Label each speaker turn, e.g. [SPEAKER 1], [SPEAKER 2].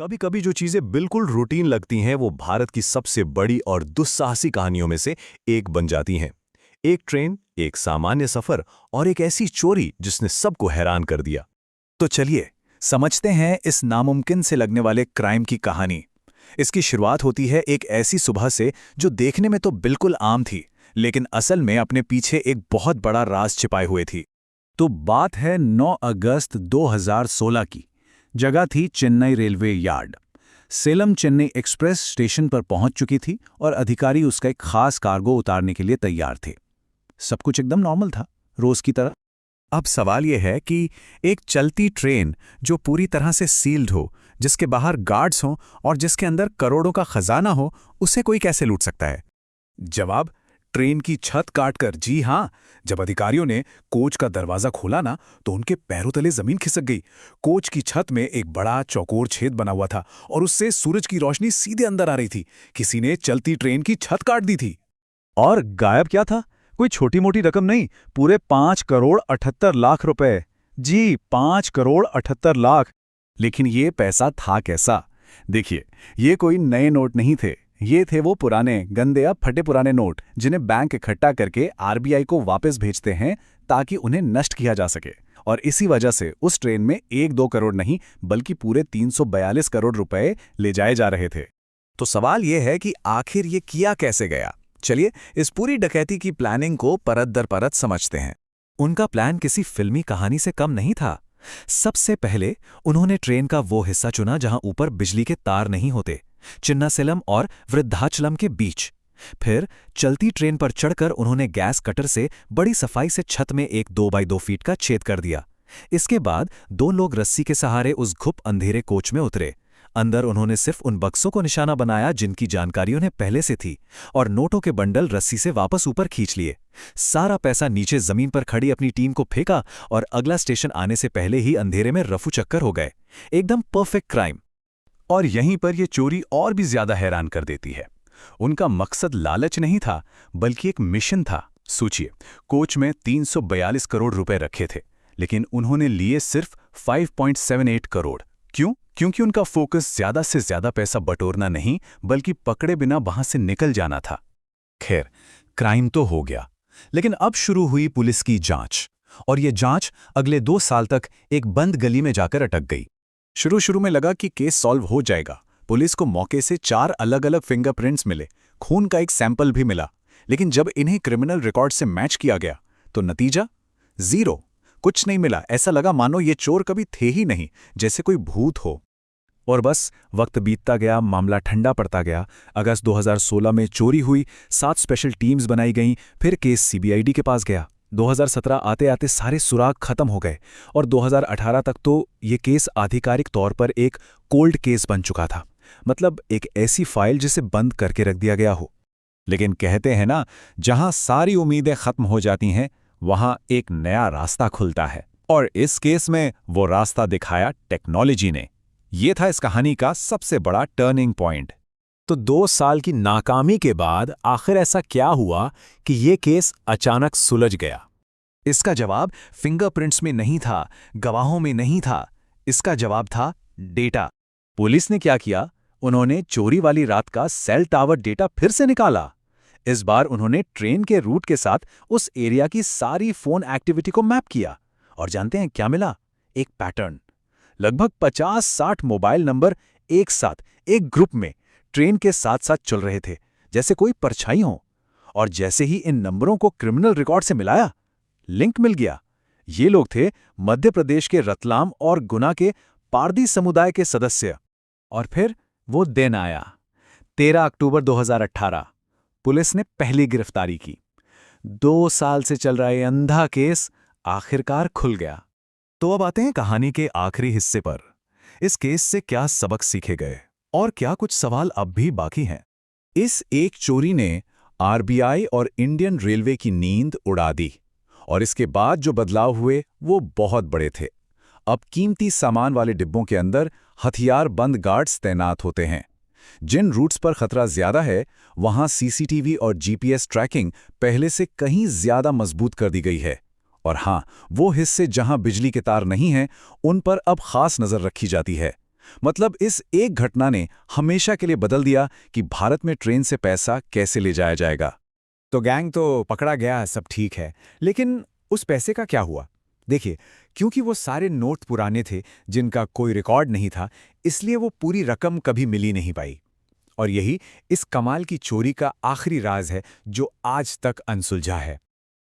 [SPEAKER 1] कभी कभी जो चीजें बिल्कुल रूटीन लगती हैं वो भारत की सबसे बड़ी और दुस्साहसी कहानियों में से एक बन जाती हैं। एक ट्रेन, एक सामान्य सफर और एक ऐसी चोरी जिसने सबको हैरान कर दिया।
[SPEAKER 2] तो चलिए समझते हैं इस नामुमकिन से लगने वाले क्राइम की कहानी। इसकी शुरुआत होती है एक ऐसी सुबह से जो देखने में तो बिल्कुल आम थी, लेकिन असल में अपने पीछे एक बहुत बड़ा राज छिपाए हुए थी। तो बात है 9 अगस्त 2016 की। जगह थी Chennai railway yard. Salem Chennai express station पर पहुंच चुकी थी और अधिकारी उसका एक खास कार्गो उतारने के लिए तैयार थे। सब कुछ एकदम नॉर्मल था, रोज की तरह। अब सवाल यह है कि एक चलती ट्रेन जो पूरी तरह से सील्ड हो, जिसके बाहर गार्ड्स हों और जिसके अंदर करोड़ों का खजाना हो, उसे कोई कैसे लूट सकता है? जवाब, ट्रेन की छत काटकर। जी हाँ, जब अधिकारियों ने कोच का दरवाजा खोला ना, तो उनके पैरों तले जमीन खिसक गई। कोच की छत में एक बड़ा चौकोर छेद बना हुआ था और उससे सूरज की रोशनी सीधे अंदर आ रही थी। किसी ने चलती ट्रेन की छत काट दी थी।
[SPEAKER 3] और गायब क्या था? कोई छोटी मोटी रकम नहीं, पूरे 5 करोड़ 78 लाख रुपए। जी, 5 करोड़ 78 लाख।
[SPEAKER 2] लेकिन ये पैसा था कैसा? देखिए, ये कोई नए नोट नहीं थे। ये थे वो पुराने, गंदे या फटे पुराने नोट जिन्हें बैंक इकट्ठा करके आरबीआई को वापस भेजते हैं ताकि उन्हें नष्ट किया जा सके। और इसी वजह से उस ट्रेन में 1-2 करोड़ नहीं, बल्कि पूरे 342 करोड़ रुपए ले जाए जा रहे थे। तो सवाल ये है कि आखिर ये किया कैसे गया? चलिए इस पूरी डकैती की प्लानिंग को परत दर परत समझते हैं। उनका प्लान किसी फिल्मी कहानी से कम नहीं था। सबसे पहले उन्होंने ट्रेन का वो हिस्सा चुना जहां ऊपर बिजली के तार नहीं होते, चिन्नासेलम और वृद्धाचलम के बीच। फिर चलती ट्रेन पर चढ़कर उन्होंने गैस कटर से बड़ी सफाई से छत में एक 2x2 फीट का छेद कर दिया। इसके बाद 2 लोग रस्सी के सहारे उस घुप अंधेरे कोच में उतरे। अंदर उन्होंने सिर्फ उन बक्सों को निशाना बनाया जिनकी जानकारी उन्हें पहले से थी, और नोटों के बंडल रस्सी से वापस ऊपर खींच लिए। सारा पैसा नीचे जमीन पर खड़ी अपनी टीम को फेंका और अगला स्टेशन आने से पहले ही अंधेरे में रफू चक्कर हो गए। एकदम परफेक्ट क्राइम।
[SPEAKER 3] और यहीं पर यह चोरी और भी ज्यादा हैरान कर देती है। उनका मकसद लालच नहीं था, बल्कि एक मिशन था। सोचिए, कोच में 342 करोड़ रुपए रखे थे, लेकिन उन्होंने लिए सिर्फ 5.78 करोड़। क्यों? क्योंकि उनका फोकस ज्यादा से ज्यादा पैसा बटोरना नहीं, बल्कि पकड़े बिना वहां से निकल जाना था। खैर, क्राइम तो हो गया, लेकिन अब शुरू हुई पुलिस की जांच। और यह जांच अगले 2 साल तक एक बंद गली में जाकर अटक गई। शुरू में लगा कि केस सॉल्व हो जाएगा। पुलिस को मौके से 4 अलग अलग फिंगरप्रिंट्स मिले, खून का एक सैंपल भी मिला। लेकिन जब इन्हें क्रिमिनल रिकॉर्ड से मैच किया गया तो नतीजा 0। कुछ नहीं मिला। ऐसा लगा मानो ये चोर कभी थे ही नहीं, जैसे कोई भूत हो। और बस वक्त बीतता गया, मामला ठंडा पड़ता गया। अगस्त 2016 में चोरी हुई, 7 स्पेशल टीम्स बनाई गईं। फिर केस सीबीआईडी के पास गया। 2017 आते आते सारे सुराग खत्म हो गए और 2018 तक तो ये केस आधिकारिक तौर पर एक कोल्ड केस बन चुका था। मतलब एक ऐसी फाइल जिसे बंद करके रख दिया गया हो। लेकिन कहते हैं ना, जहां सारी उम्मीदें खत्म हो जाती हैं, वहां एक नया रास्ता खुलता है। और इस केस में वो रास्ता दिखाया टेक्नोलॉजी ने। ये था इस कहानी का सबसे बड़ा टर्निंग पॉइंट।
[SPEAKER 1] तो 2 साल की नाकामी के बाद आखिर ऐसा क्या हुआ कि ये केस अचानक सुलझ गया?
[SPEAKER 2] इसका जवाब फिंगरप्रिंट्स में नहीं था, गवाहों में नहीं था। इसका जवाब था डेटा। पुलिस ने क्या किया? उन्होंने चोरी वाली रात का सेल टावर डेटा फिर से निकाला। इस बार उन्होंने ट्रेन के रूट के साथ उस एरिया की सारी फोन एक्टिविटी को मैप किया। और जानते हैं क्या मिला? एक पैटर्न। लगभग 50-60 मोबाइल नंबर एक साथ एक ग्रुप में ट्रेन के साथ साथ चल रहे थे, जैसे कोई परछाई हो। और जैसे ही इन नंबरों को क्रिमिनल रिकॉर्ड से मिलाया, लिंक मिल गया। ये लोग थे मध्य प्रदेश के रतलाम और गुना के पारदी समुदाय के सदस्य। और फिर वो दिन आया, 13 अक्टूबर 2018। पुलिस ने पहली गिरफ्तारी की। 2 साल से चल रहा ये अंधा केस आखिरकार खुल गया। तो अब आते हैं कहानी के आखिरी हिस्से पर। इस केस से क्या सबक सीखे गए और क्या कुछ सवाल अब भी बाकी हैं? इस एक चोरी ने आरबीआई और इंडियन रेलवे की नींद उड़ा दी। और इसके बाद जो बदलाव हुए वो बहुत बड़े थे। अब कीमती सामान वाले डिब्बों के अंदर हथियार बंद गार्ड्स तैनात होते हैं। जिन रूट्स पर खतरा ज्यादा है, वहां सीसीटीवी और जीपीएस ट्रैकिंग पहले से कहीं ज्यादा मजबूत कर दी गई है। और हां, वो हिस्से जहां बिजली के तार नहीं हैं, उन पर अब खास नजर रखी जाती है। मतलब इस एक घटना ने हमेशा के लिए बदल दिया कि भारत में ट्रेन से पैसा कैसे ले जाया जाएगा।
[SPEAKER 4] तो गैंग तो पकड़ा गया, सब ठीक है, लेकिन उस पैसे का क्या हुआ? देखिए, क्योंकि वो सारे नोट पुराने थे जिनका कोई रिकॉर्ड नहीं था, इसलिए वो पूरी रकम कभी मिली नहीं पाई। और यही इस कमाल की चोरी का आखिरी राज है जो आज तक अनसुलझा है।